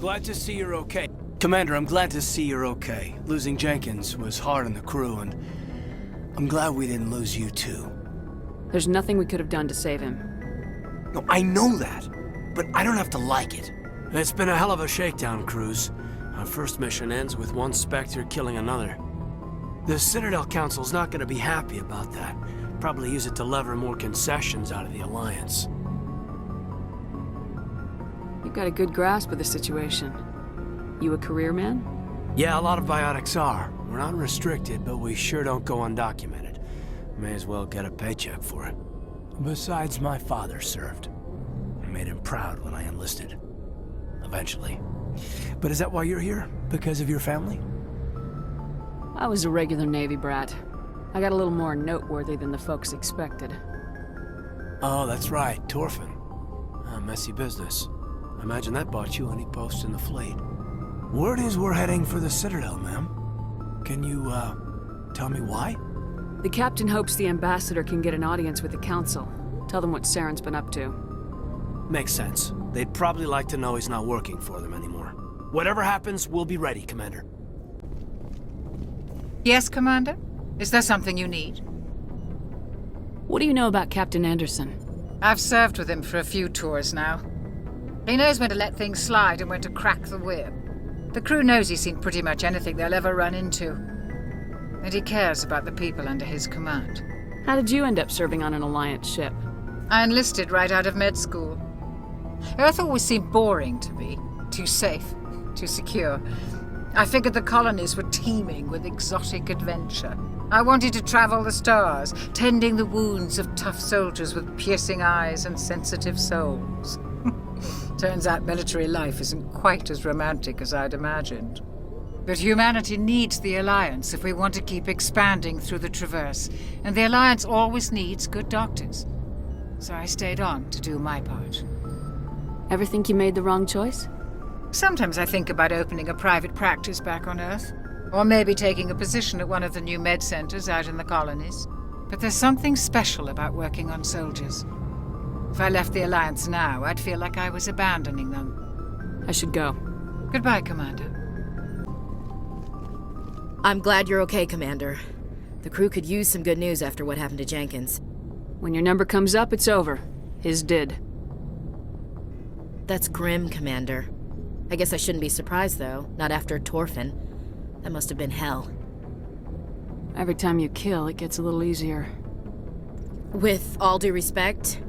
Glad to see you're okay. Commander, I'm glad to see you're okay. Losing Jenkins was hard on the crew, and I'm glad we didn't lose you too. There's nothing we could have done to save him. No, I know that, but I don't have to like it. It's been a hell of a shakedown, Cruz. Our first mission ends with one Spectre killing another. The Citadel Council's not gonna be happy about that. Probably use it to lever more concessions out of the Alliance. You've got a good grasp of the situation. You a career man? Yeah, a lot of biotics are. We're not restricted, but we sure don't go undocumented. May as well get a paycheck for it. Besides, my father served. I made him proud when I enlisted. Eventually. But is that why you're here? Because of your family? I was a regular Navy brat. I got a little more noteworthy than the folks expected. Oh, that's right, Torfin. A messy business. I imagine that bought you any post in the fleet. Word is we're heading for the Citadel, ma'am. Can you, tell me why? The captain hopes the ambassador can get an audience with the council. Tell them what Saren's been up to. Makes sense. They'd probably like to know he's not working for them anymore. Whatever happens, we'll be ready, Commander. Yes, Commander? Is there something you need? What do you know about Captain Anderson? I've served with him for a few tours now. He knows when to let things slide and when to crack the whip. The crew knows he's seen pretty much anything they'll ever run into. And he cares about the people under his command. How did you end up serving on an Alliance ship? I enlisted right out of med school. Earth always seemed boring to me. Too safe, too secure. I figured the colonies were teeming with exotic adventure. I wanted to travel the stars, tending the wounds of tough soldiers with piercing eyes and sensitive souls. Turns out military life isn't quite as romantic as I'd imagined. But humanity needs the Alliance if we want to keep expanding through the Traverse, and the Alliance always needs good doctors. So I stayed on to do my part. Ever think you made the wrong choice? Sometimes I think about opening a private practice back on Earth, or maybe taking a position at one of the new med centers out in the colonies. But there's something special about working on soldiers. If I left the Alliance now, I'd feel like I was abandoning them. I should go. Goodbye, Commander. I'm glad you're okay, Commander. The crew could use some good news after what happened to Jenkins. When your number comes up, it's over. His did. That's grim, Commander. I guess I shouldn't be surprised, though. Not after Torfin. That must have been hell. Every time you kill, it gets a little easier. With all due respect,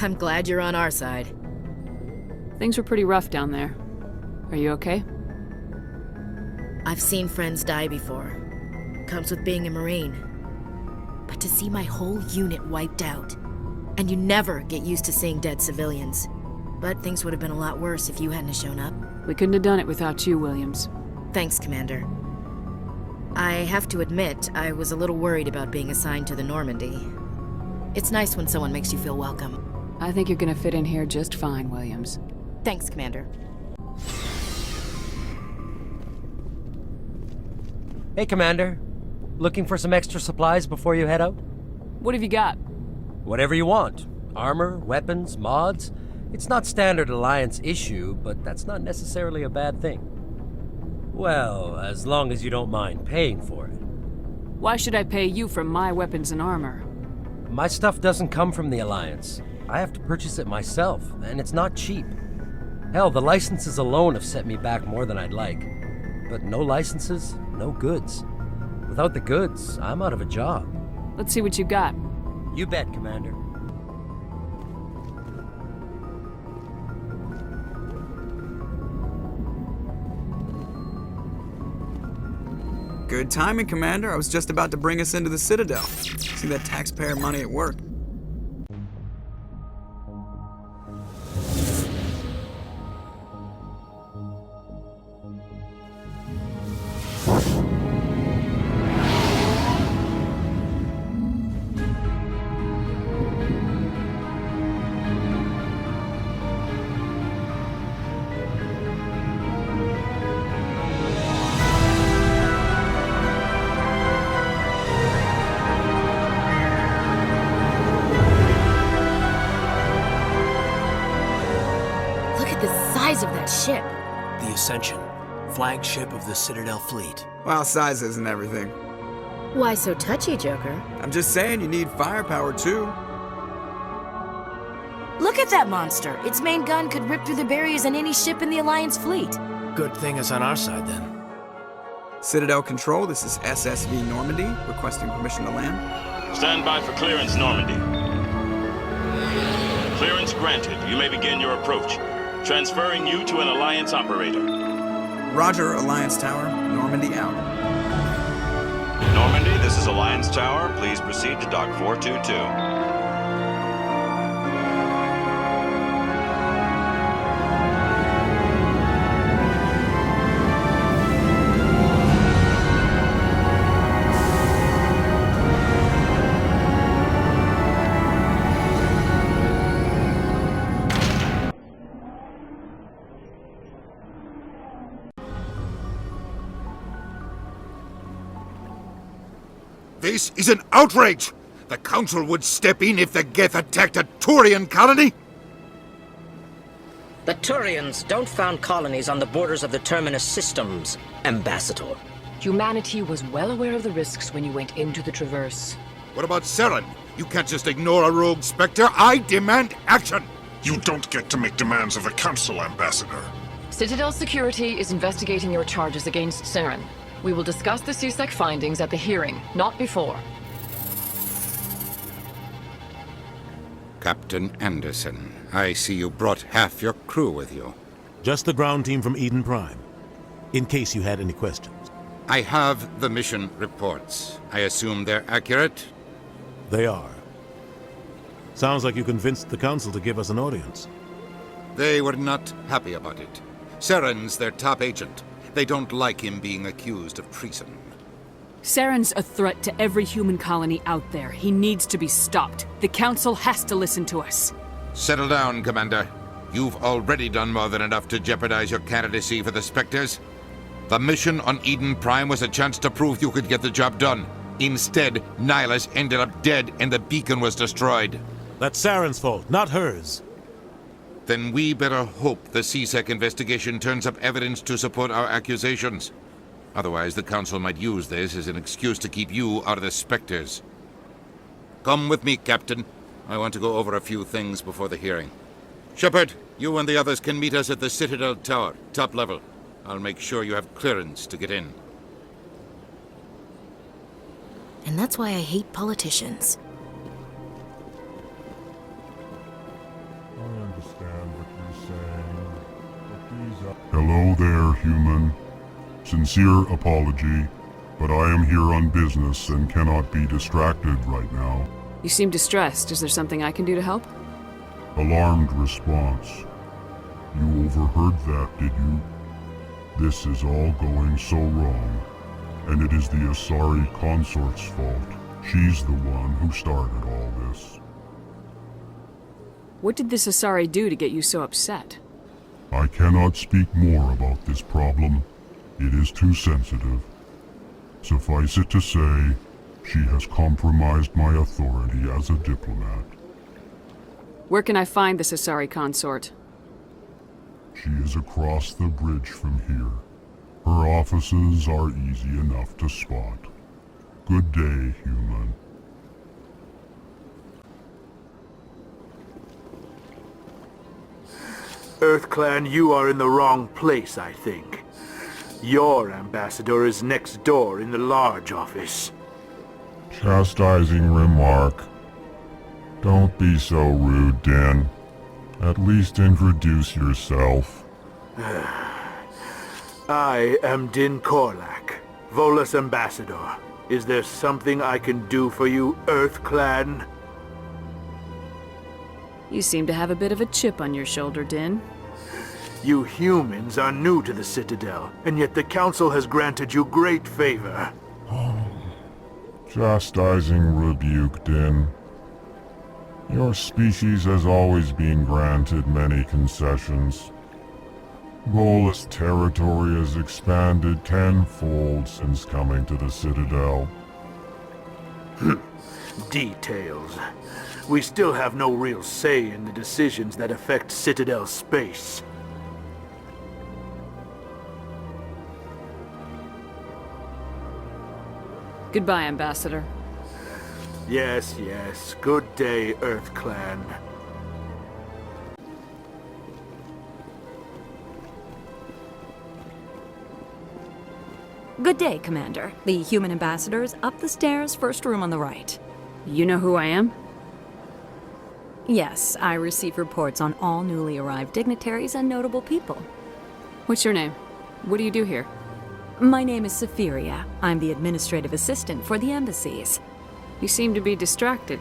I'm glad you're on our side. Things were pretty rough down there. Are you okay? I've seen friends die before. Comes with being a Marine. But to see my whole unit wiped out, and you never get used to seeing dead civilians. But things would have been a lot worse if you hadn't shown up. We couldn't have done it without you, Williams. Thanks, Commander. I have to admit, I was a little worried about being assigned to the Normandy. It's nice when someone makes you feel welcome. I think you're gonna fit in here just fine, Williams. Thanks, Commander. Hey, Commander. Looking for some extra supplies before you head out? What have you got? Whatever you want. Armor, weapons, mods. It's not standard Alliance issue, but that's not necessarily a bad thing. Well, as long as you don't mind paying for it. Why should I pay you for my weapons and armor? My stuff doesn't come from the Alliance. I have to purchase it myself, and it's not cheap. Hell, the licenses alone have set me back more than I'd like. But no licenses, no goods. Without the goods, I'm out of a job. Let's see what you got. You bet, Commander. Good timing, Commander. I was just about to bring us into the Citadel. See that taxpayer money at work. Look at the size of that ship. The Ascension, flagship of the Citadel fleet. Well, sizes and everything. Why so touchy, Joker? I'm just saying you need firepower too. Look at that monster. Its main gun could rip through the barriers in any ship in the Alliance fleet. Good thing it's on our side then. Citadel Control, this is SSV Normandy, requesting permission to land. Stand by for clearance, Normandy. Clearance granted. You may begin your approach. Transferring you to an Alliance operator. Roger, Alliance Tower, Normandy out. Normandy, this is Alliance Tower. Please proceed to Dock 422. This is an outrage! The Council would step in if the Geth attacked a Turian colony? The Turians don't found colonies on the borders of the Terminus systems, Ambassador. Humanity was well aware of the risks when you went into the Traverse. What about Saren? You can't just ignore a rogue Spectre. I demand action! You don't get to make demands of the Council, Ambassador. Citadel Security is investigating your charges against Saren. We will discuss the CSEC findings at the hearing, not before. Captain Anderson, I see you brought half your crew with you. Just the ground team from Eden Prime, in case you had any questions. I have the mission reports. I assume they're accurate? They are. Sounds like you convinced the Council to give us an audience. They were not happy about it. Saren's their top agent. They don't like him being accused of treason. Saren's a threat to every human colony out there. He needs to be stopped. The Council has to listen to us. Settle down, Commander. You've already done more than enough to jeopardize your candidacy for the Spectres. The mission on Eden Prime was a chance to prove you could get the job done. Instead, Nihilus ended up dead and the beacon was destroyed. That's Saren's fault, not hers. Then we better hope the CSEC investigation turns up evidence to support our accusations. Otherwise, the Council might use this as an excuse to keep you out of the Spectres. Come with me, Captain. I want to go over a few things before the hearing. Shepard, you and the others can meet us at the Citadel Tower, top level. I'll make sure you have clearance to get in. And that's why I hate politicians. Hello there, human. Sincere apology, but I am here on business and cannot be distracted right now. You seem distressed. Is there something I can do to help? Alarmed response. You overheard that, did you? This is all going so wrong, and it is the Asari consort's fault. She's the one who started all this. What did this Asari do to get you so upset? I cannot speak more about this problem. It is too sensitive. Suffice it to say, she has compromised my authority as a diplomat. Where can I find this Asari consort? She is across the bridge from here. Her offices are easy enough to spot. Good day, human. EarthClan, you are in the wrong place, I think. Your ambassador is next door in the large office. Chastising remark. Don't be so rude, Din. At least introduce yourself. I am Din Korlak, Volus ambassador. Is there something I can do for you, EarthClan? You seem to have a bit of a chip on your shoulder, Din. You humans are new to the Citadel, and yet the Council has granted you great favor. Chastising rebuke, Din. Your species has always been granted many concessions. Volus territory has expanded tenfold since coming to the Citadel. Details. We still have no real say in the decisions that affect Citadel space. Goodbye, Ambassador. Yes, yes. Good day, Earth Clan. Good day, Commander. The human ambassador is up the stairs, first room on the right. You know who I am? Yes, I receive reports on all newly arrived dignitaries and notable people. What's your name? What do you do here? My name is Safiria. I'm the administrative assistant for the embassies. You seem to be distracted.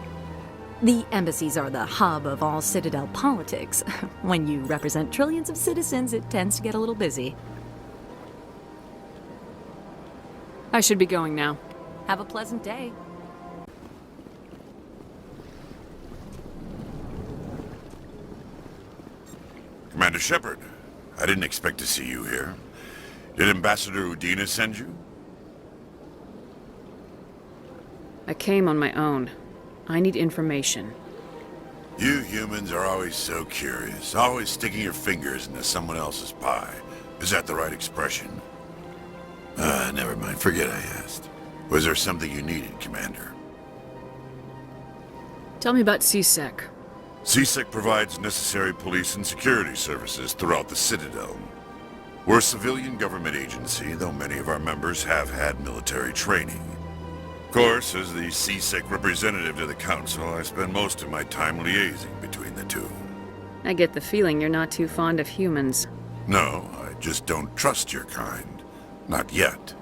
The embassies are the hub of all Citadel politics. When you represent trillions of citizens, it tends to get a little busy. I should be going now. Have a pleasant day. Commander Shepard, I didn't expect to see you here. Did Ambassador Udina send you? I came on my own. I need information. You humans are always so curious, always sticking your fingers into someone else's pie. Is that the right expression? Never mind. Forget I asked. Was there something you needed, Commander? Tell me about CSEC. CSEC provides necessary police and security services throughout the Citadel. We're a civilian government agency, though many of our members have had military training. Of course, as the CSEC representative to the Council, I spend most of my time liaising between the two. I get the feeling you're not too fond of humans. No, I just don't trust your kind. Not yet.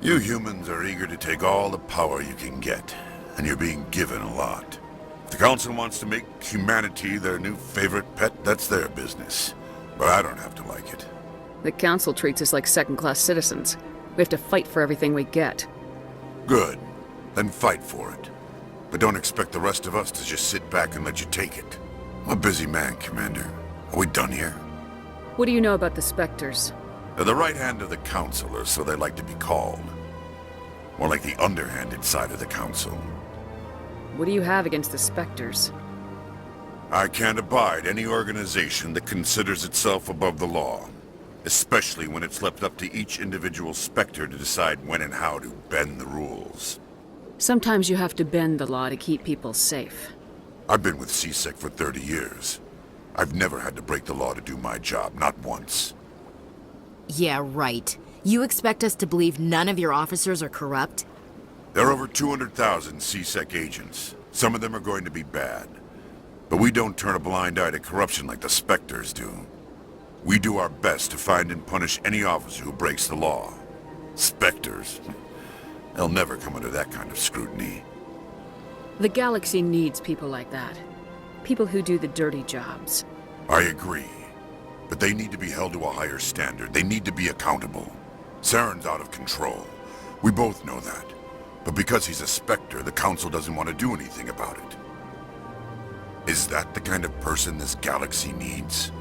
You humans are eager to take all the power you can get, and you're being given a lot. If the Council wants to make humanity their new favorite pet, that's their business. But I don't have to like it. The Council treats us like second-class citizens. We have to fight for everything we get. Good. Then fight for it. But don't expect the rest of us to just sit back and let you take it. I'm a busy man, Commander. Are we done here? What do you know about the Spectres? They're the right hand of the Council, or so they like to be called. More like the underhanded side of the Council. What do you have against the Spectres? I can't abide any organization that considers itself above the law. Especially when it's left up to each individual Spectre to decide when and how to bend the rules. Sometimes you have to bend the law to keep people safe. I've been with CSEC for 30 years. I've never had to break the law to do my job, not once. Yeah, right. You expect us to believe none of your officers are corrupt? There are over 200,000 CSEC agents. Some of them are going to be bad. But we don't turn a blind eye to corruption like the Spectres do. We do our best to find and punish any officer who breaks the law. Spectres? They'll never come under that kind of scrutiny. The galaxy needs people like that. People who do the dirty jobs. I agree. But they need to be held to a higher standard. They need to be accountable. Saren's out of control. We both know that. But because he's a Spectre, the Council doesn't want to do anything about it. Is that the kind of person this galaxy needs?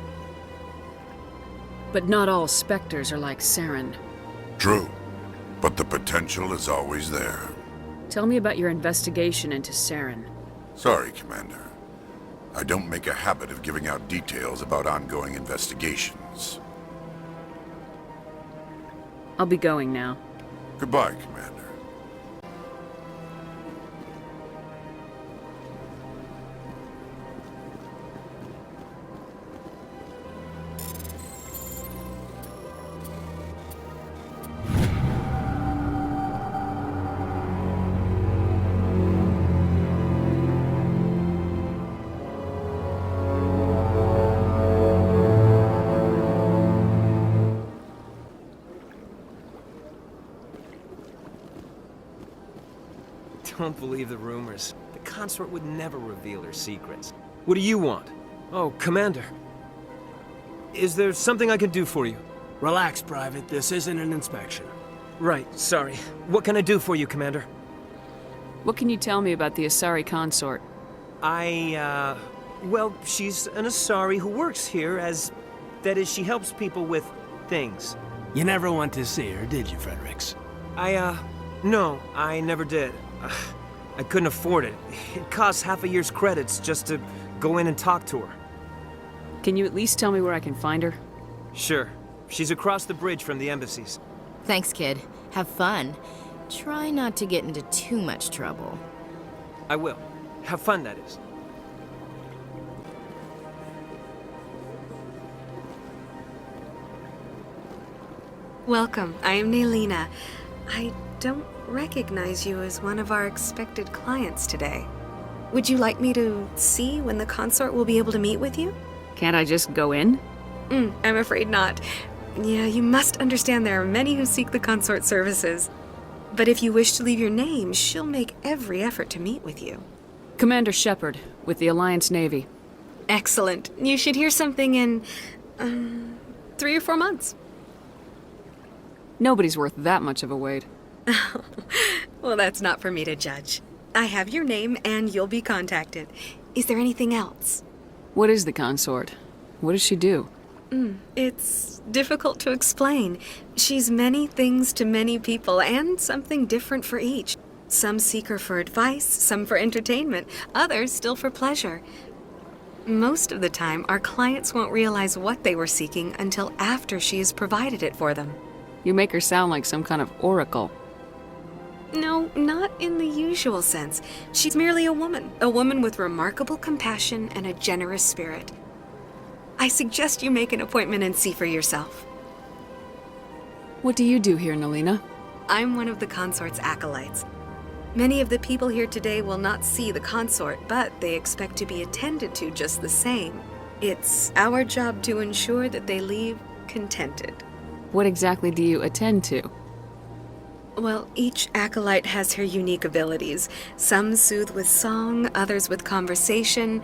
But not all Spectres are like Saren. True. But the potential is always there. Tell me about your investigation into Saren. Sorry, Commander. I don't make a habit of giving out details about ongoing investigations. I'll be going now. Goodbye, Commander. Don't believe the rumors. The consort would never reveal her secrets. What do you want? Oh, Commander. Is there something I can do for you? Relax, Private. This isn't an inspection. Right, sorry. What can I do for you, Commander? What can you tell me about the Asari consort? Well, she's an Asari who works here that is, she helps people with things. You never went to see her, did you, Fredericks? No, I never did. I couldn't afford it. It costs half a year's credits just to go in and talk to her. Can you at least tell me where I can find her? Sure. She's across the bridge from the embassies. Thanks, kid. Have fun. Try not to get into too much trouble. I will. Have fun, that is. Welcome. I am Nelina. I don't recognize you as one of our expected clients today. Would you like me to see when the consort will be able to meet with you? Can't I just go in? I'm afraid not. Yeah, you must understand there are many who seek the consort services. But if you wish to leave your name, she'll make every effort to meet with you. Commander Shepard, with the Alliance Navy. Excellent. You should hear something in 3 or 4 months. Nobody's worth that much of a wait. Well, that's not for me to judge. I have your name and you'll be contacted. Is there anything else? What is the consort? What does she do? It's difficult to explain. She's many things to many people and something different for each. Some seek her for advice, some for entertainment, others still for pleasure. Most of the time, our clients won't realize what they were seeking until after she has provided it for them. You make her sound like some kind of oracle. No, not in the usual sense. She's merely a woman with remarkable compassion and a generous spirit. I suggest you make an appointment and see for yourself. What do you do here, Nelina? I'm one of the consort's acolytes. Many of the people here today will not see the consort, but they expect to be attended to just the same. It's our job to ensure that they leave contented. What exactly do you attend to? Well, each acolyte has her unique abilities. Some soothe with song, others with conversation.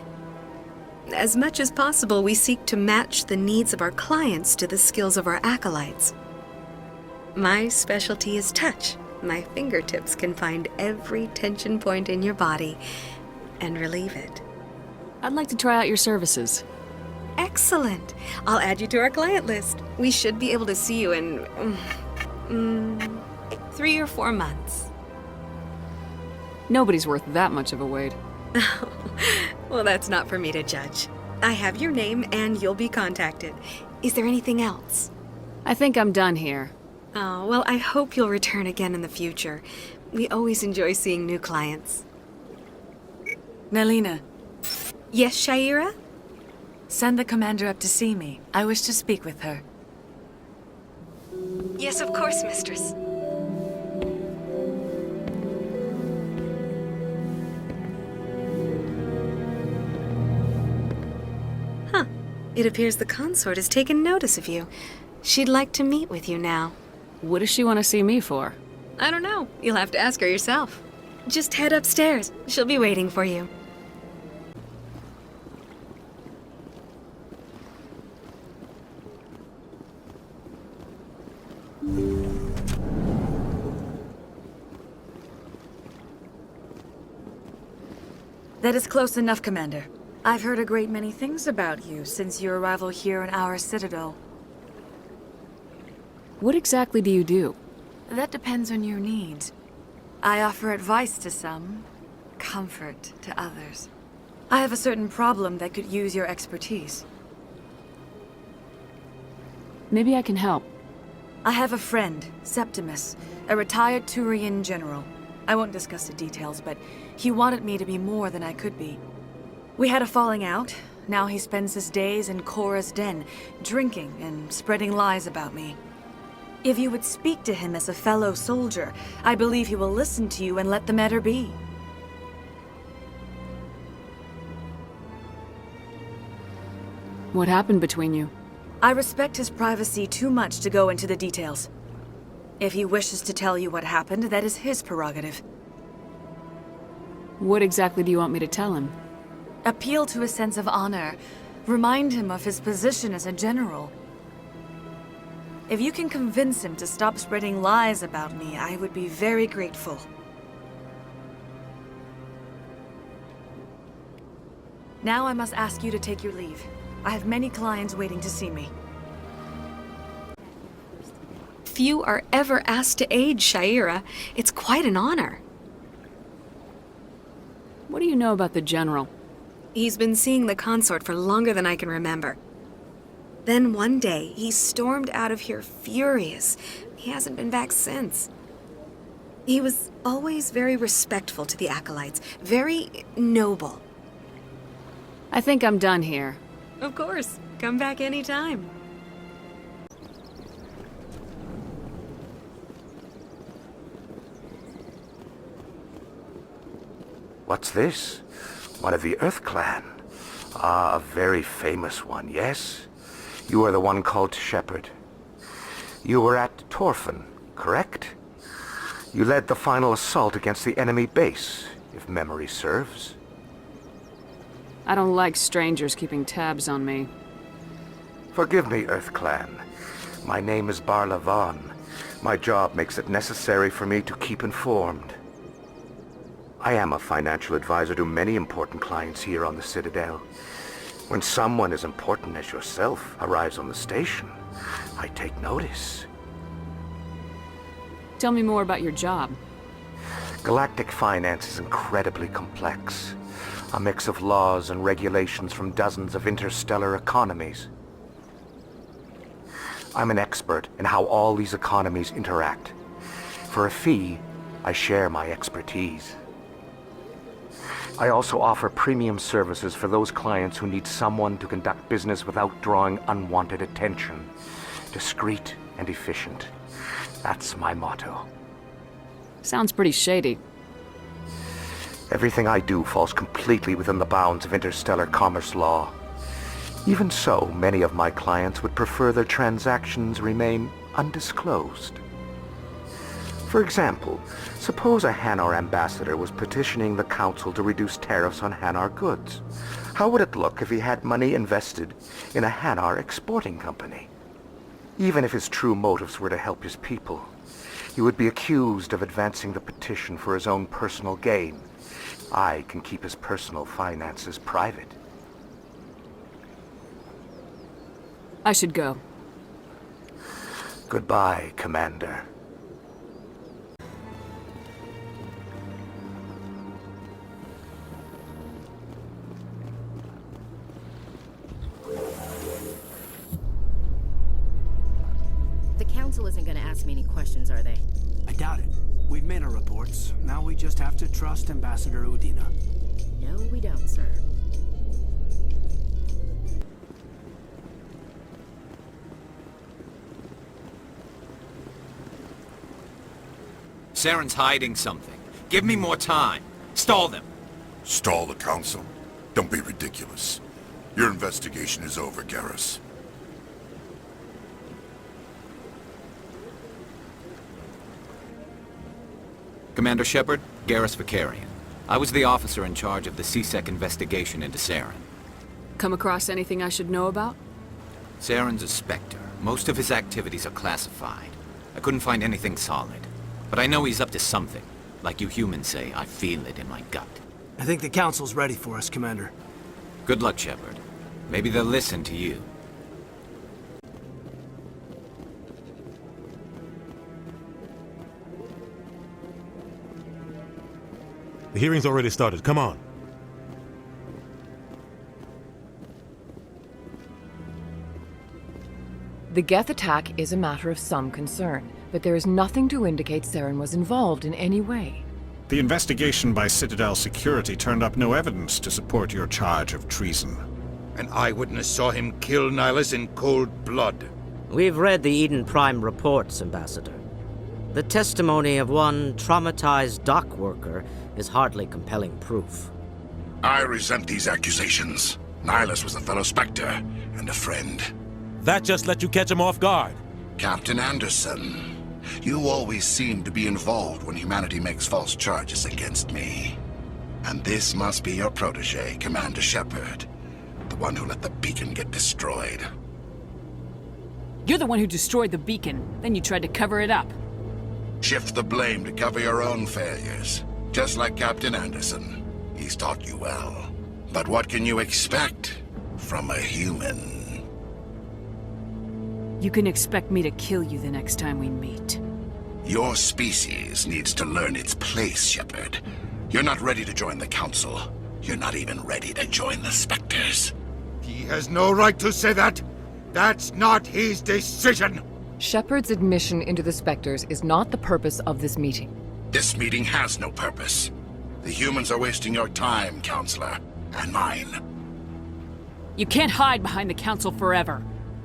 As much as possible, we seek to match the needs of our clients to the skills of our acolytes. My specialty is touch. My fingertips can find every tension point in your body and relieve it. I'd like to try out your services. Excellent. I'll add you to our client list. We should be able to see you in 3 or 4 months. Nobody's worth that much of a wait. Well, that's not for me to judge. I have your name and you'll be contacted. Is there anything else? I think I'm done here. Oh, well, I hope you'll return again in the future. We always enjoy seeing new clients. Nelina. Yes, Shaira? Send the commander up to see me. I wish to speak with her. Yes, of course, mistress. It appears the consort has taken notice of you. She'd like to meet with you now. What does she want to see me for? I don't know. You'll have to ask her yourself. Just head upstairs. She'll be waiting for you. That is close enough, Commander. I've heard a great many things about you since your arrival here in our Citadel. What exactly do you do? That depends on your needs. I offer advice to some, comfort to others. I have a certain problem that could use your expertise. Maybe I can help. I have a friend, Septimus, a retired Turian general. I won't discuss the details, but he wanted me to be more than I could be. We had a falling out. Now he spends his days in Korra's den, drinking and spreading lies about me. If you would speak to him as a fellow soldier, I believe he will listen to you and let the matter be. What happened between you? I respect his privacy too much to go into the details. If he wishes to tell you what happened, that is his prerogative. What exactly do you want me to tell him? Appeal to his sense of honor. Remind him of his position as a general. If you can convince him to stop spreading lies about me, I would be very grateful. Now I must ask you to take your leave. I have many clients waiting to see me. Few are ever asked to aid Shaira. It's quite an honor. What do you know about the General? He's been seeing the consort for longer than I can remember. Then one day, he stormed out of here furious. He hasn't been back since. He was always very respectful to the acolytes, very noble. I think I'm done here. Of course. Come back anytime. What's this? One of the Earth Clan. Ah, a very famous one, yes? You are the one called Shepherd. You were at Torfan, correct? You led the final assault against the enemy base, if memory serves. I don't like strangers keeping tabs on me. Forgive me, Earth Clan. My name is Barla Vaughn. My job makes it necessary for me to keep informed. I am a financial advisor to many important clients here on the Citadel. When someone as important as yourself arrives on the station, I take notice. Tell me more about your job. Galactic finance is incredibly complex. A mix of laws and regulations from dozens of interstellar economies. I'm an expert in how all these economies interact. For a fee, I share my expertise. I also offer premium services for those clients who need someone to conduct business without drawing unwanted attention. Discreet and efficient. That's my motto. Sounds pretty shady. Everything I do falls completely within the bounds of interstellar commerce law. Even so, many of my clients would prefer their transactions remain undisclosed. For example, suppose a Hanar ambassador was petitioning the Council to reduce tariffs on Hanar goods. How would it look if he had money invested in a Hanar exporting company? Even if his true motives were to help his people, he would be accused of advancing the petition for his own personal gain. I can keep his personal finances private. I should go. Goodbye, Commander. The Council isn't gonna ask me any questions, are they? I doubt it. We've made our reports. Now we just have to trust Ambassador Udina. No, we don't, sir. Saren's hiding something. Give me more time. Stall them. Stall the Council? Don't be ridiculous. Your investigation is over, Garrus. Commander Shepard, Garrus Vicarian. I was the officer in charge of the CSEC investigation into Saren. Come across anything I should know about? Saren's a Spectre. Most of his activities are classified. I couldn't find anything solid. But I know he's up to something. Like you humans say, I feel it in my gut. I think the Council's ready for us, Commander. Good luck, Shepard. Maybe they'll listen to you. The hearing's already started. Come on. The Geth attack is a matter of some concern, but there is nothing to indicate Saren was involved in any way. The investigation by Citadel Security turned up no evidence to support your charge of treason. An eyewitness saw him kill Nihilus in cold blood. We've read the Eden Prime reports, Ambassador. The testimony of one traumatized dock worker is hardly compelling proof. I resent these accusations. Nihilus was a fellow Spectre and a friend. That just let you catch him off guard. Captain Anderson, you always seem to be involved when humanity makes false charges against me. And this must be your protege, Commander Shepard. The one who let the beacon get destroyed. You're the one who destroyed the beacon, then you tried to cover it up. Shift the blame to cover your own failures. Just like Captain Anderson. He's taught you well. But what can you expect from a human? You can expect me to kill you the next time we meet. Your species needs to learn its place, Shepard. You're not ready to join the Council. You're not even ready to join the Spectres. He has no right to say that. That's not his decision. Shepard's admission into the Spectres is not the purpose of this meeting. This meeting has no purpose. The humans are wasting your time, Counselor, and mine. You can't hide behind the Council forever.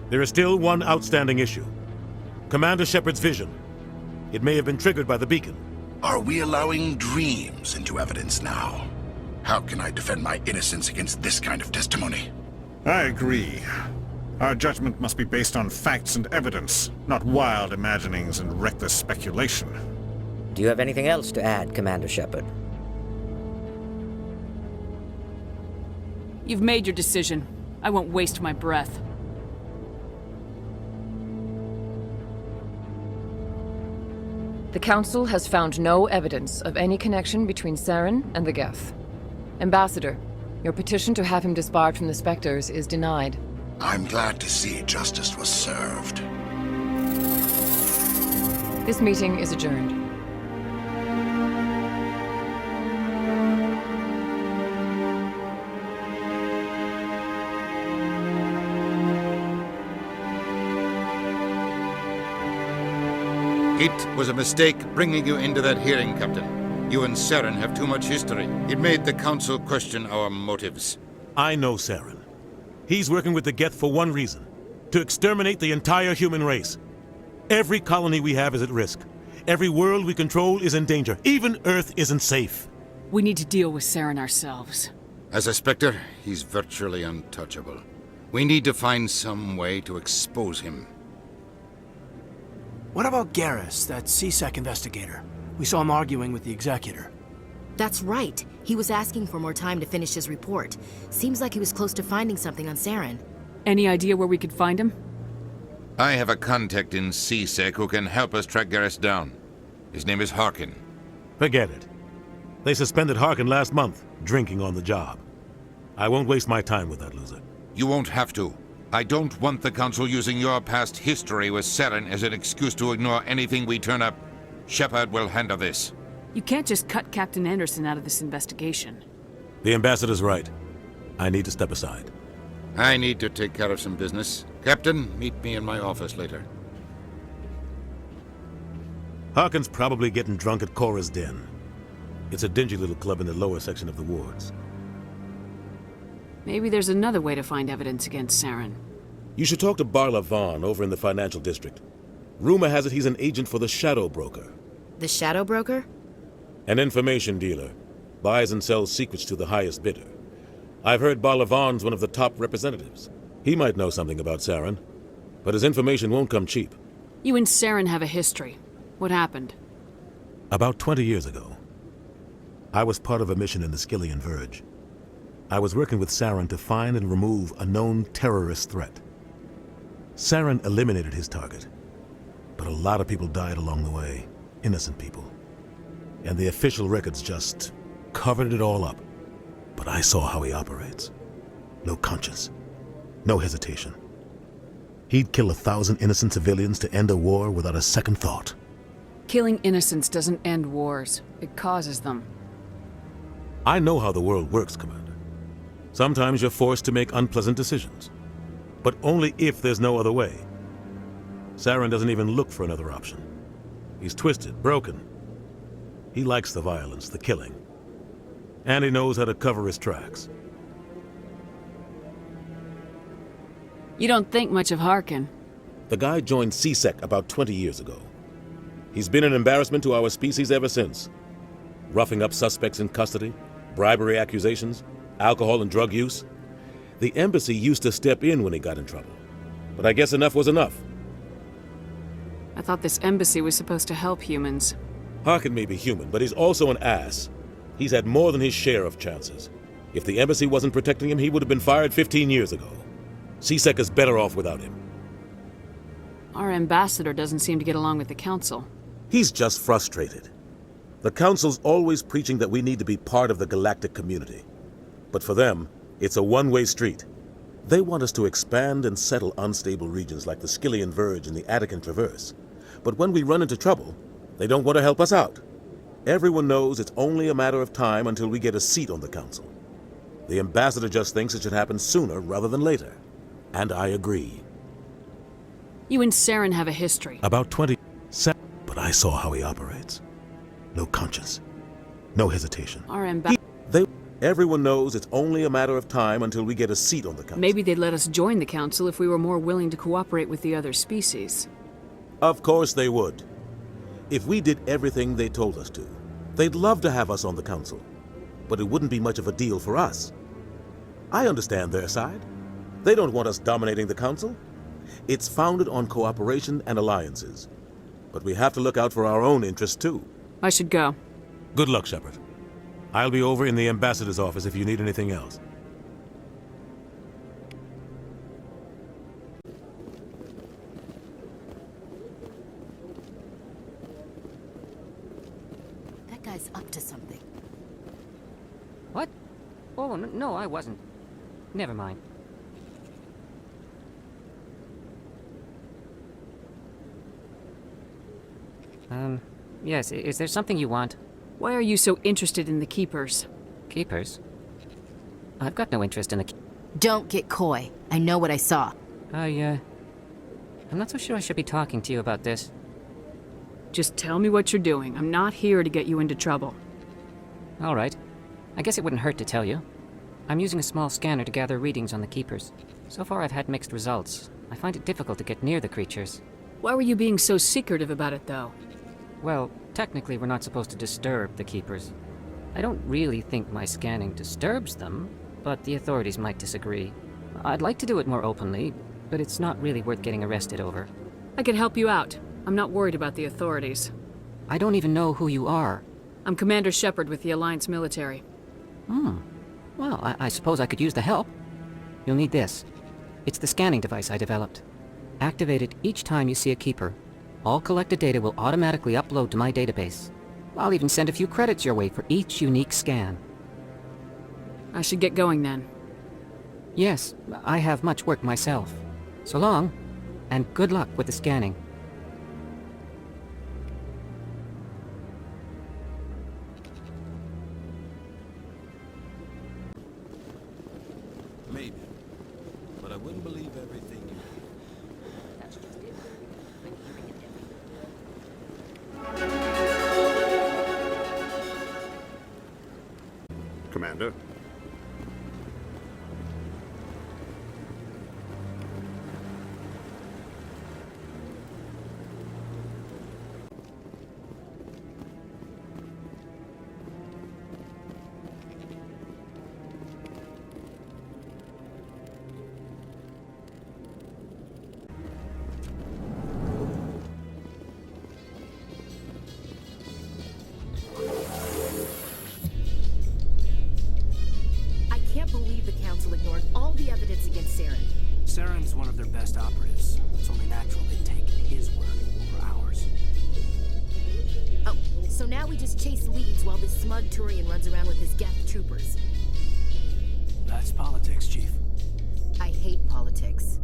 There is still one outstanding issue. Commander Shepard's vision. It may have been triggered by the beacon. Are we allowing dreams into evidence now? How can I defend my innocence against this kind of testimony? I agree. Our judgment must be based on facts and evidence, not wild imaginings and reckless speculation. Do you have anything else to add, Commander Shepard? You've made your decision. I won't waste my breath. The Council has found no evidence of any connection between Saren and the Geth. Ambassador, your petition to have him disbarred from the Spectres is denied. I'm glad to see justice was served. This meeting is adjourned. It was a mistake bringing you into that hearing, Captain. You and Saren have too much history. It made the Council question our motives. I know Saren. He's working with the Geth for one reason. To exterminate the entire human race. Every colony we have is at risk. Every world we control is in danger. Even Earth isn't safe. We need to deal with Saren ourselves. As a Spectre, he's virtually untouchable. We need to find some way to expose him. What about Garrus, that CSEC investigator? We saw him arguing with the Executor. That's right. He was asking for more time to finish his report. Seems like he was close to finding something on Saren. Any idea where we could find him? I have a contact in CSEC who can help us track Garrus down. His name is Harkin. Forget it. They suspended Harkin last month, drinking on the job. I won't waste my time with that loser. You won't have to. I don't want the Council using your past history with Saren as an excuse to ignore anything we turn up. Shepard will handle this. You can't just cut Captain Anderson out of this investigation. The Ambassador's right. I need to step aside. I need to take care of some business. Captain, meet me in my office later. Harkin's probably getting drunk at Cora's Den. It's a dingy little club in the lower section of the wards. Maybe there's another way to find evidence against Saren. You should talk to Barla Vaughn over in the financial district. Rumor has it he's an agent for the Shadow Broker. The Shadow Broker? An information dealer. Buys and sells secrets to the highest bidder. I've heard Barla Vaughn's one of the top representatives. He might know something about Saren, but his information won't come cheap. You and Saren have a history. What happened? About 20 years ago, I was part of a mission in the Skillian Verge. I was working with Saren to find and remove a known terrorist threat. Saren eliminated his target, but a lot of people died along the way, innocent people. And the official records just covered it all up. But I saw how he operates. No conscience, no hesitation. He'd kill 1,000 innocent civilians to end a war without a second thought. Killing innocents doesn't end wars. It causes them. I know how the world works, Commander. Sometimes you're forced to make unpleasant decisions, but only if there's no other way. Saren doesn't even look for another option. He's twisted, broken. He likes the violence, the killing. And he knows how to cover his tracks. You don't think much of Harkin. The guy joined CSEC about 20 years ago. He's been an embarrassment to our species ever since. Roughing up suspects in custody, bribery accusations, alcohol and drug use. The embassy used to step in when he got in trouble. But I guess enough was enough. I thought this embassy was supposed to help humans. Harkin may be human, but he's also an ass. He's had more than his share of chances. If the embassy wasn't protecting him, he would have been fired 15 years ago. CSEC is better off without him. Our ambassador doesn't seem to get along with the Council. He's just frustrated. The Council's always preaching that we need to be part of the galactic community. But for them, it's a one-way street. They want us to expand and settle unstable regions like the Skillian Verge and the Attican Traverse. But when we run into trouble, they don't want to help us out. Everyone knows it's only a matter of time until we get a seat on the Council. The ambassador just thinks it should happen sooner rather than later. And I agree. You and Saren have a history. About 20, but I saw how he operates. no conscience, no hesitation. Our ambassador. Everyone knows it's only a matter of time until we get a seat on the council. Maybe they'd let us join the council if we were more willing to cooperate with the other species. Of course they would. If we did everything they told us to, they'd love to have us on the council. But it wouldn't be much of a deal for us. I understand their side. They don't want us dominating the council. It's founded on cooperation and alliances. But we have to look out for our own interests too. I should go. Good luck, Shepard. I'll be over in the ambassador's office if you need anything else. That guy's up to something. What? Oh, no, I wasn't. Never mind. Yes, is there something you want? Why are you so interested in the Keepers? Keepers? I've got no interest in the... Don't get coy. I know what I saw. I'm not so sure I should be talking to you about this. Just tell me what you're doing. I'm not here to get you into trouble. All right. I guess it wouldn't hurt to tell you. I'm using a small scanner to gather readings on the Keepers. So far I've had mixed results. I find it difficult to get near the creatures. Why were you being so secretive about it, though? Well, technically we're not supposed to disturb the Keepers. I don't really think my scanning disturbs them, but the authorities might disagree. I'd like to do it more openly, but it's not really worth getting arrested over. I could help you out. I'm not worried about the authorities. I don't even know who you are. I'm Commander Shepard with the Alliance military. Well, I suppose I could use the help. You'll need this. It's the scanning device I developed. Activate it each time you see a Keeper. All collected data will automatically upload to my database. I'll even send a few credits your way for each unique scan. I should get going then. Yes, I have much work myself. So long, and good luck with the scanning. Maybe. But I wouldn't believe everything you hear. That's just it. Commander? Believe the council ignored all the evidence against Saren. Saren's one of their best operatives. It's only natural they'd take his word over ours. Oh, so now we just chase leads while this smug Turian runs around with his Geth troopers. That's politics, Chief. I hate politics.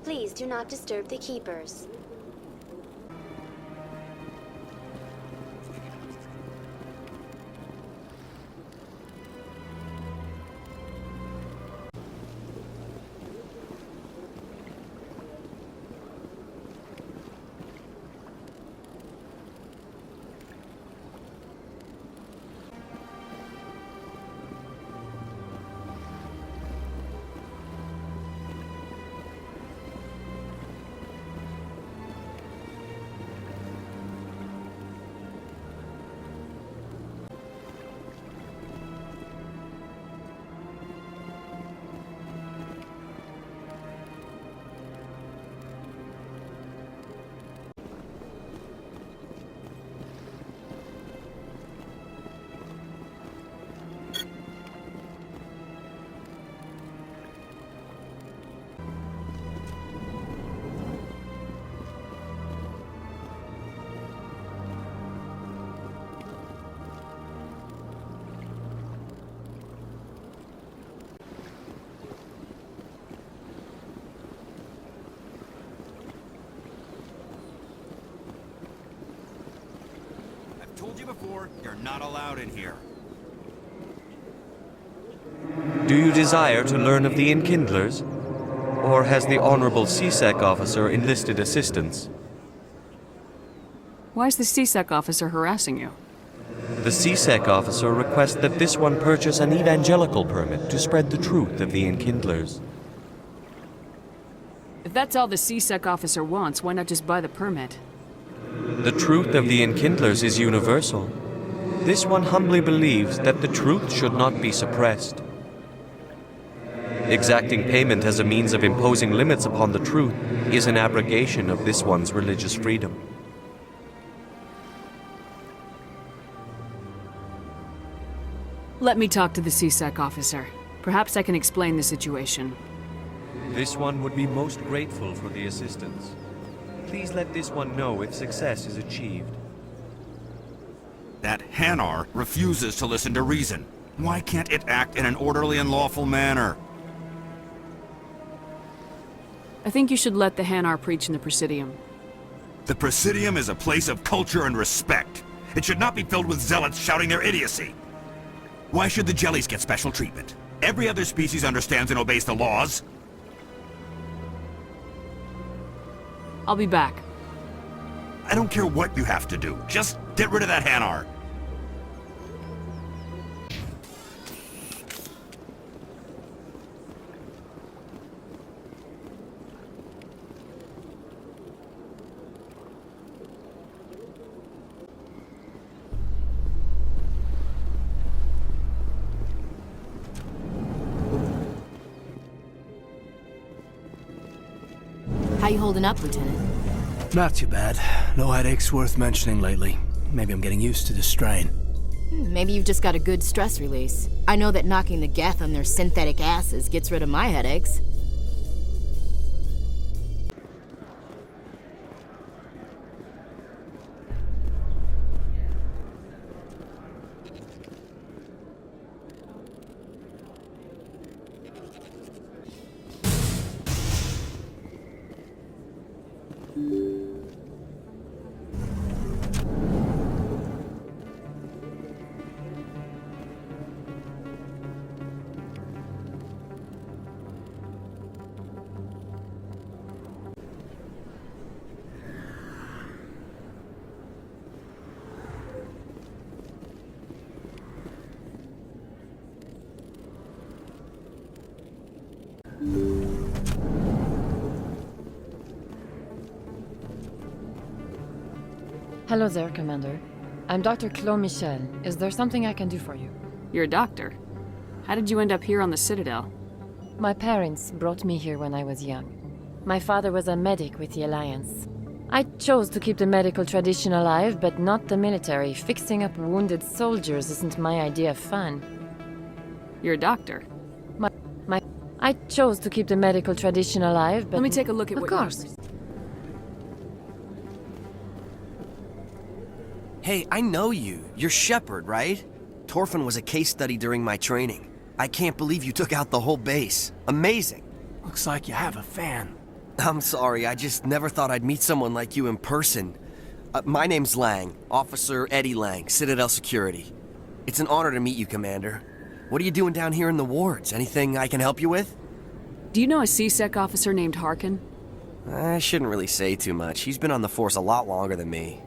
Please do not disturb the Keepers. you before, you're not allowed in here. Do you desire to learn of the Enkindlers? Or has the Honorable CSEC officer enlisted assistance? Why is the CSEC officer harassing you? The CSEC officer requests that this one purchase an evangelical permit to spread the truth of the Enkindlers. If that's all the CSEC officer wants, why not just buy the permit? The truth of the Enkindlers is universal. This one humbly believes that the truth should not be suppressed. Exacting payment as a means of imposing limits upon the truth is an abrogation of this one's religious freedom. Let me talk to the CSEC officer. Perhaps I can explain the situation. This one would be most grateful for the assistance. Please let this one know if success is achieved. That Hanar refuses to listen to reason. Why can't it act in an orderly and lawful manner? I think you should let the Hanar preach in the Presidium. The Presidium is a place of culture and respect. It should not be filled with zealots shouting their idiocy. Why should the jellies get special treatment? Every other species understands and obeys the laws. I'll be back. I don't care what you have to do. Just get rid of that Hanar. How you holding up, Lieutenant? Not too bad. No headaches worth mentioning lately. Maybe I'm getting used to the strain. Maybe you've just got a good stress release. I know that knocking the Geth on their synthetic asses gets rid of my headaches. Hello there, Commander. I'm Dr. Claude Michel. Is there something I can do for you? You're a doctor. How did you end up here on the Citadel? My parents brought me here when I was young. My father was a medic with the Alliance. I chose to keep the medical tradition alive, but not the military. Fixing up wounded soldiers isn't my idea of fun. You're a doctor. I chose to keep the medical tradition alive, but... Let me take a look at what you... Of course. Hey, I know you. You're Shepard, right? Torfin was a case study during my training. I can't believe you took out the whole base. Amazing. Looks like you have a fan. I'm sorry, I just never thought I'd meet someone like you in person. My name's Lang, Officer Eddie Lang, Citadel Security. It's an honor to meet you, Commander. What are you doing down here in the wards? Anything I can help you with? Do you know a CSEC officer named Harkin? I shouldn't really say too much. He's been on the force a lot longer than me.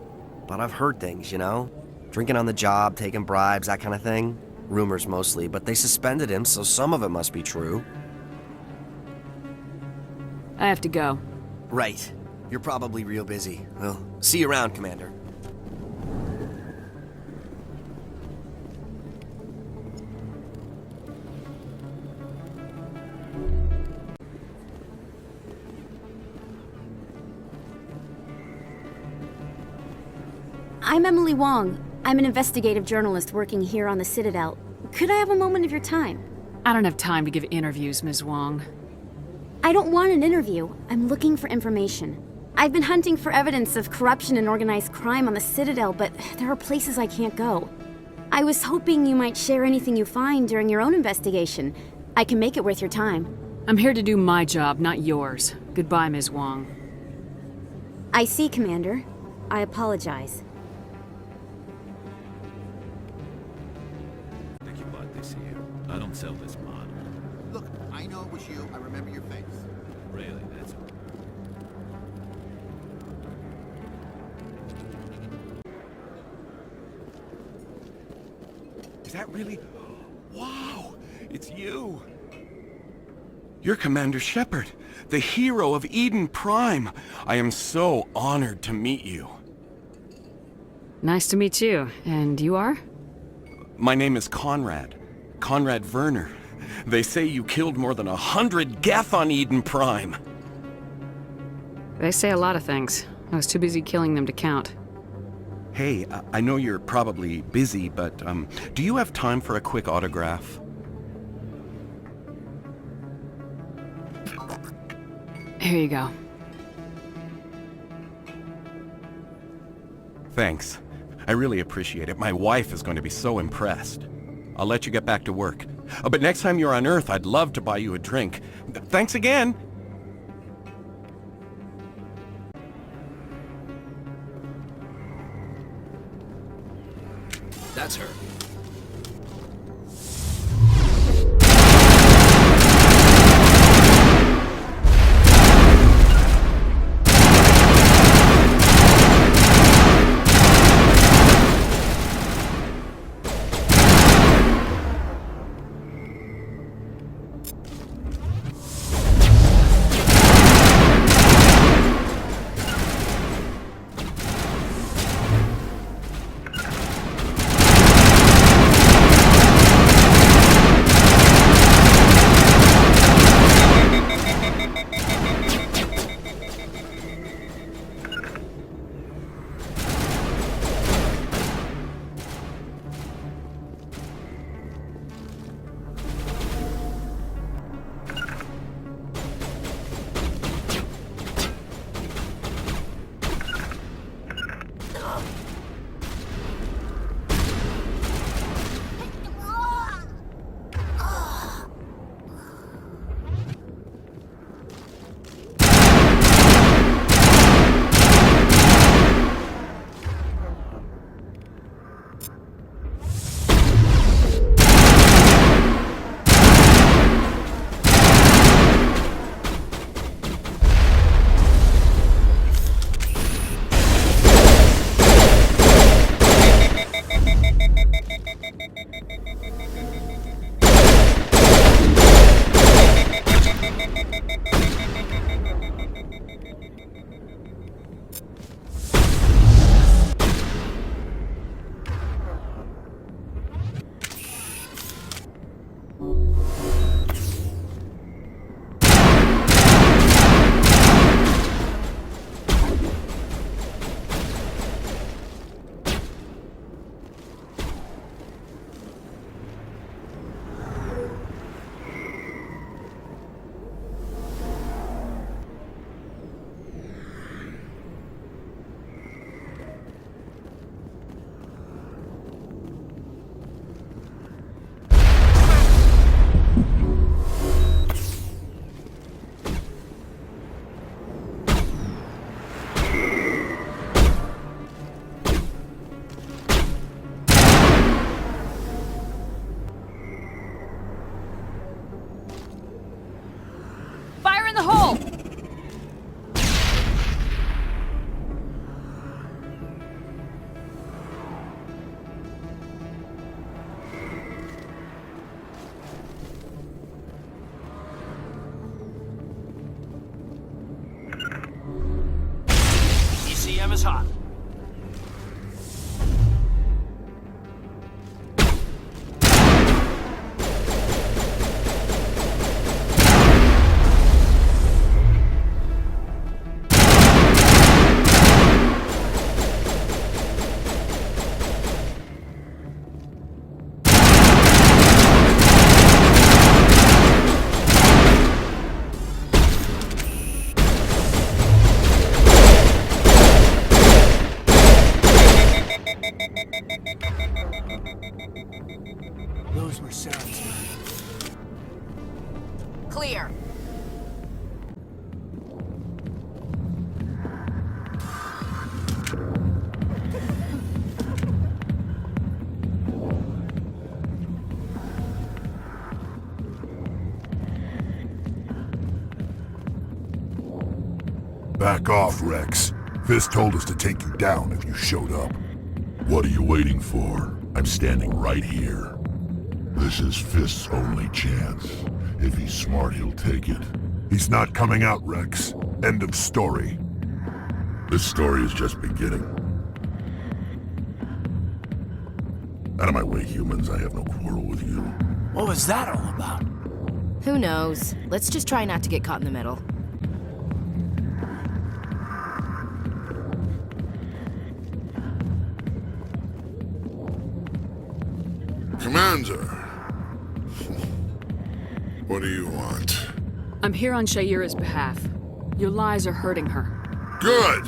But I've heard things, you know? Drinking on the job, taking bribes, that kind of thing. Rumors mostly, but they suspended him, so some of it must be true. I have to go. Right. You're probably real busy. Well, see you around, Commander. I'm Emily Wong. I'm an investigative journalist working here on the Citadel. Could I have a moment of your time? I don't have time to give interviews, Ms. Wong. I don't want an interview. I'm looking for information. I've been hunting for evidence of corruption and organized crime on the Citadel, but there are places I can't go. I was hoping you might share anything you find during your own investigation. I can make it worth your time. I'm here to do my job, not yours. Goodbye, Ms. Wong. I see, Commander. I apologize. this here. I don't sell this model. Look, I know it was you. I remember your face. Really, that's all. Is that really? Wow! It's you! You're Commander Shepard, the hero of Eden Prime. I am so honored to meet you. Nice to meet you. And you are? My name is Conrad. Conrad Werner. They say you killed more than 100 Geth on Eden Prime. They say a lot of things. I was too busy killing them to count. Hey, I know you're probably busy, but do you have time for a quick autograph? Here you go. Thanks. I really appreciate it. My wife is going to be so impressed. I'll let you get back to work. But next time you're on Earth, I'd love to buy you a drink. Thanks again! That's her. ECM is hot. Those were Saren's men. Clear. Back off, Rex. Fist told us to take you down if you showed up. What are you waiting for? I'm standing right here. This is Fist's only chance. If he's smart, he'll take it. He's not coming out, Rex. End of story. This story is just beginning. Out of my way, humans. I have no quarrel with you. What was that all about? Who knows? Let's just try not to get caught in the middle. Commander! What do you want? I'm here on Shaira's behalf. Your lies are hurting her. Good!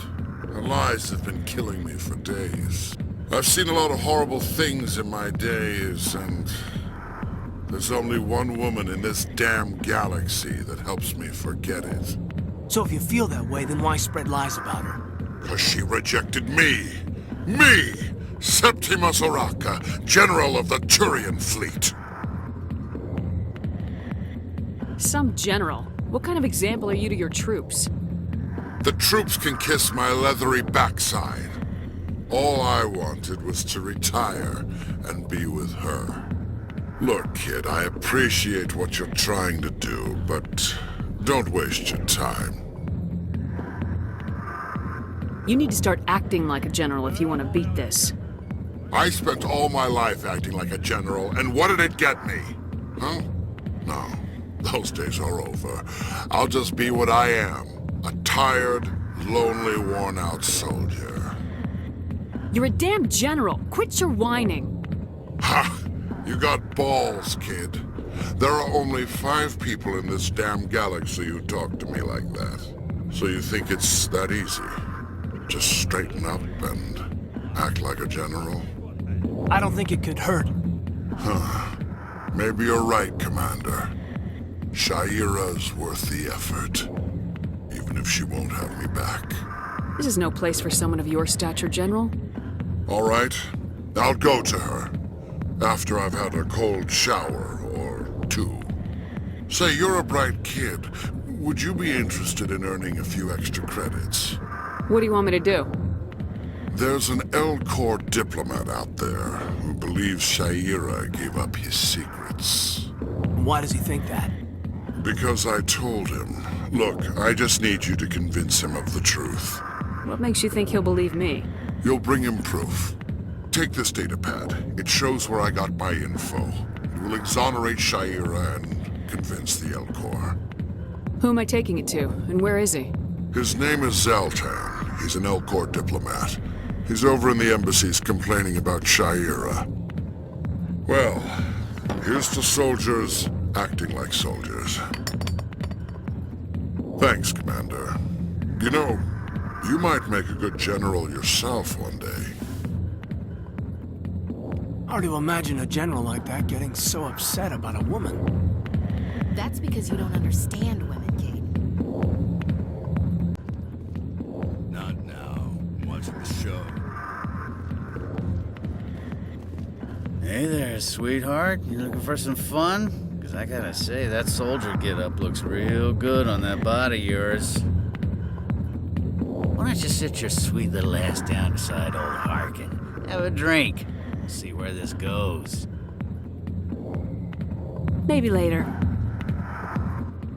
Her lies have been killing me for days. I've seen a lot of horrible things in my days, and there's only one woman in this damn galaxy that helps me forget it. So if you feel that way, then why spread lies about her? Because she rejected me! Me! Septimus Oraka, General of the Turian Fleet! Some general. What kind of example are you to your troops? The troops can kiss my leathery backside. All I wanted was to retire and be with her. Look, kid, I appreciate what you're trying to do, but don't waste your time. You need to start acting like a general if you want to beat this. I spent all my life acting like a general, and what did it get me? Huh? No, those days are over. I'll just be what I am. A tired, lonely, worn-out soldier. You're a damn general. Quit your whining. Ha! You got balls, kid. There are only 5 people in this damn galaxy who talk to me like that. So you think it's that easy? Just straighten up and act like a general? I don't think it could hurt. Huh. Maybe you're right, Commander. Shaira's worth the effort. Even if she won't have me back. This is no place for someone of your stature, General. All right. I'll go to her. After I've had a cold shower or 2. Say, you're a bright kid. Would you be interested in earning a few extra credits? What do you want me to do? There's an L-Corps diplomat out there who believes Shaira gave up his secrets. Why does he think that? Because I told him. Look, I just need you to convince him of the truth. What makes you think he'll believe me? You'll bring him proof. Take this datapad. It shows where I got my info. It will exonerate Shaira and convince the L-Corps. Who am I taking it to, and where is he? His name is Zaltan. He's an L-Corps diplomat. He's over in the embassies complaining about Shaira. Well, here's to soldiers acting like soldiers. Thanks, Commander. You know, you might make a good general yourself one day. Hard to imagine a general like that getting so upset about a woman. That's because you don't understand women, Kate. Not now. Watching the show. Hey there, sweetheart. You looking for some fun? Because I gotta say, that soldier get-up looks real good on that body of yours. Why don't you sit your sweet little ass down beside old Harkin? Have a drink. We'll see where this goes. Maybe later.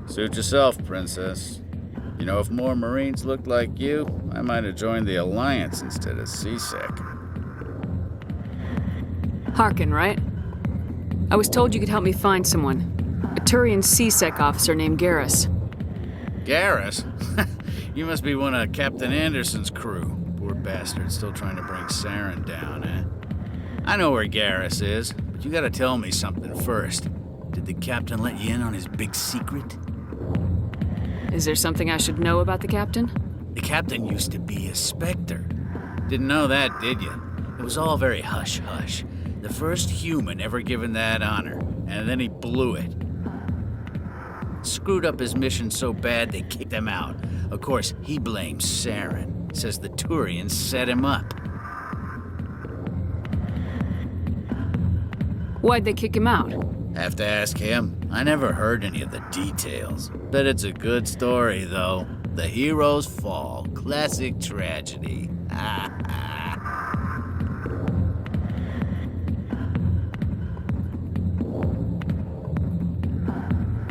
Suit yourself, princess. You know, if more Marines looked like you, I might have joined the Alliance instead of CSEC. Harkin, right? I was told you could help me find someone. A Turian CSEC officer named Garrus. Garrus? You must be one of Captain Anderson's crew. Poor bastard, still trying to bring Saren down, eh? I know where Garrus is, but you gotta tell me something first. Did the captain let you in on his big secret? Is there something I should know about the captain? The captain used to be a Spectre. Didn't know that, did you? It was all very hush-hush. The first human ever given that honor, and then he blew it. Screwed up his mission so bad they kicked him out. Of course, he blames Saren. Says the Turians set him up. Why'd they kick him out? Have to ask him. I never heard any of the details. Bet it's a good story, though. the heroes fall. Classic tragedy.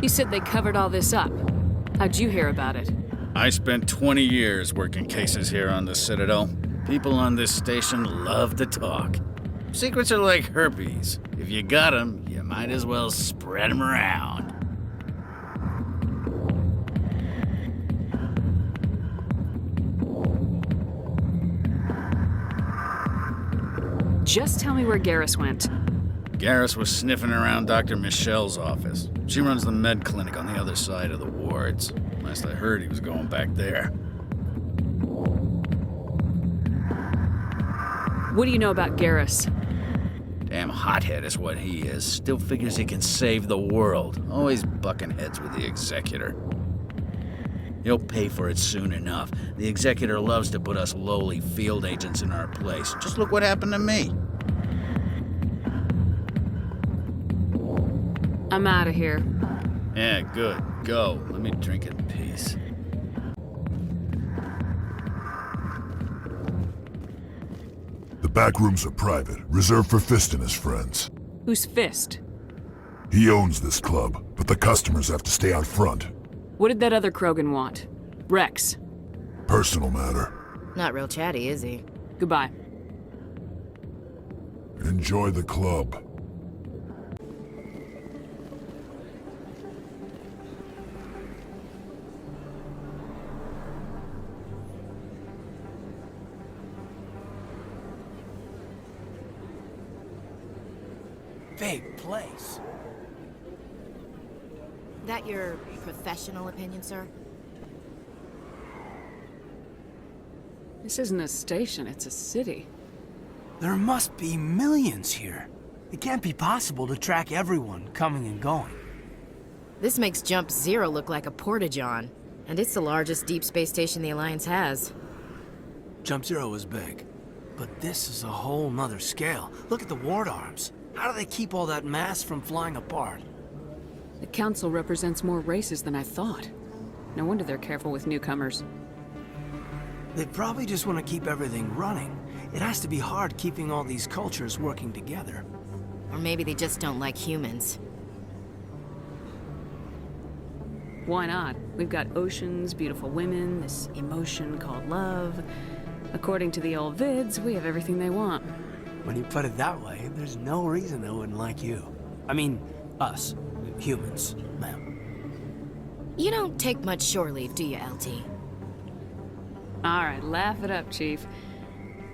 You said they covered all this up. How'd you hear about it? I spent 20 years working cases here on the Citadel. People on this station love to talk. Secrets are like herpes. If you got 'em, you might as well spread 'em around. Just tell me where Garrus went. Garrus was sniffing around Dr. Michelle's office. She runs the med clinic on the other side of the wards. Last I heard, he was going back there. What do you know about Garrus? Damn hothead is what he is. Still figures he can save the world. Always bucking heads with the Executor. He'll pay for it soon enough. The Executor loves to put us lowly field agents in our place. Just look what happened to me. I'm out of here. Yeah, good. Go. Let me drink in peace. The back rooms are private, reserved for Fist and his friends. Who's Fist? He owns this club, but the customers have to stay out front. What did that other Krogan want? Rex. Personal matter. Not real chatty, is he? Goodbye. Enjoy the club. Big place. That your professional opinion, sir? This isn't a station, it's a city. There must be millions here. It can't be possible to track everyone coming and going. This makes Jump Zero look like a porta-john, and it's the largest deep space station the Alliance has. Jump Zero is big, but this is a whole nother scale. Look at the ward arms. How do they keep all that mass from flying apart? The Council represents more races than I thought. No wonder they're careful with newcomers. They probably just want to keep everything running. It has to be hard keeping all these cultures working together. Or maybe they just don't like humans. Why not? We've got oceans, beautiful women, this emotion called love. According to the old vids, we have everything they want. When you put it that way, there's no reason they wouldn't like you. I mean, us. Humans, ma'am. You don't take much shore leave, do you, LT? All right, laugh it up, Chief.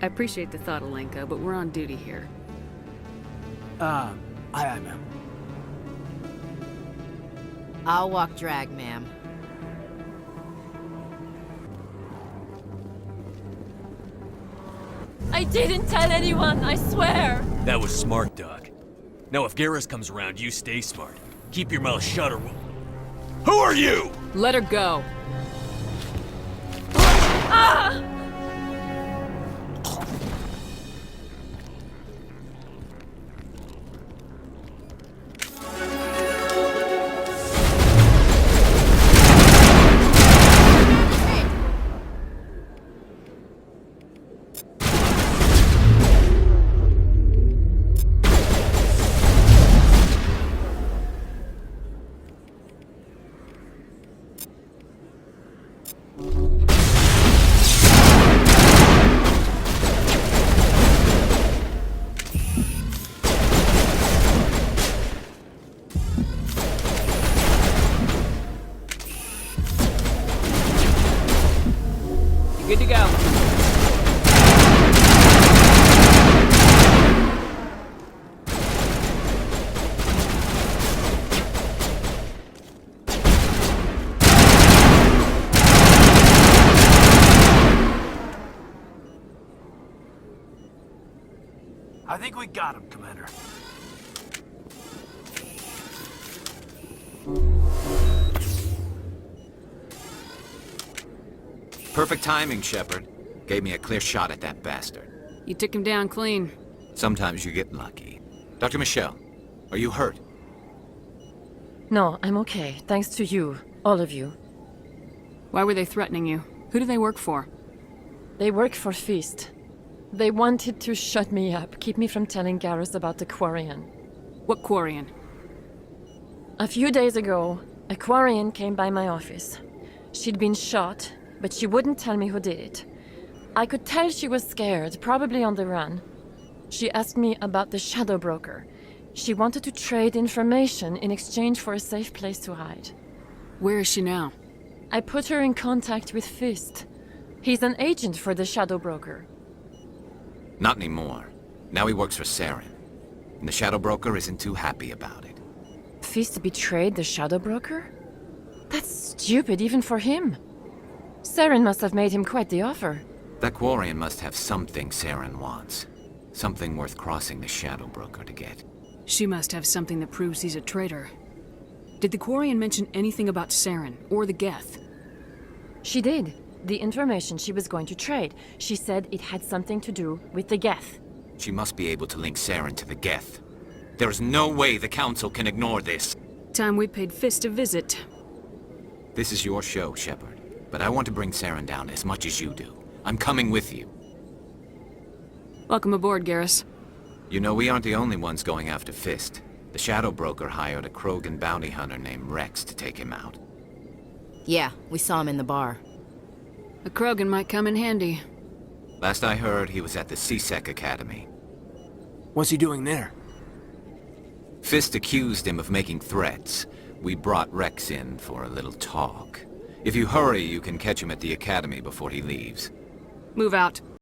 I appreciate the thought, Alenka, but we're on duty here. Aye, ma'am. I'll walk drag, ma'am. I didn't tell anyone, I swear! That was smart, Doc. Now if Garrus comes around, you stay smart. Keep your mouth shut or we'll... Who are you? Let her go. Ah! Good to go. I think we got him, Commander. Perfect timing, Shepard. Gave me a clear shot at that bastard. You took him down clean. Sometimes you get lucky. Dr. Michelle, are you hurt? No, I'm okay. Thanks to you. All of you. Why were they threatening you? Who do they work for? They work for Fist. They wanted to shut me up, keep me from telling Garrus about the Quarian. What Quarian? A few days ago, a Quarian came by my office. She'd been shot, but she wouldn't tell me who did it. I could tell she was scared, probably on the run. She asked me about the Shadow Broker. She wanted to trade information in exchange for a safe place to hide. Where is she now? I put her in contact with Fist. He's an agent for the Shadow Broker. Not anymore. Now he works for Saren. And the Shadow Broker isn't too happy about it. Fist betrayed the Shadow Broker? That's stupid even for him. Saren must have made him quite the offer. That Quarian must have something Saren wants. Something worth crossing the Shadow Broker to get. She must have something that proves he's a traitor. Did the Quarian mention anything about Saren, or the Geth? She did. The information she was going to trade. She said it had something to do with the Geth. She must be able to link Saren to the Geth. There's no way the Council can ignore this. Time we paid Fist a visit. This is your show, Shepard. But I want to bring Saren down as much as you do. I'm coming with you. Welcome aboard, Garrus. You know, we aren't the only ones going after Fist. The Shadow Broker hired a Krogan bounty hunter named Rex to take him out. Yeah, we saw him in the bar. A Krogan might come in handy. Last I heard, he was at the C-Sec Academy. What's he doing there? Fist accused him of making threats. We brought Rex in for a little talk. If you hurry, you can catch him at the Academy before he leaves. Move out.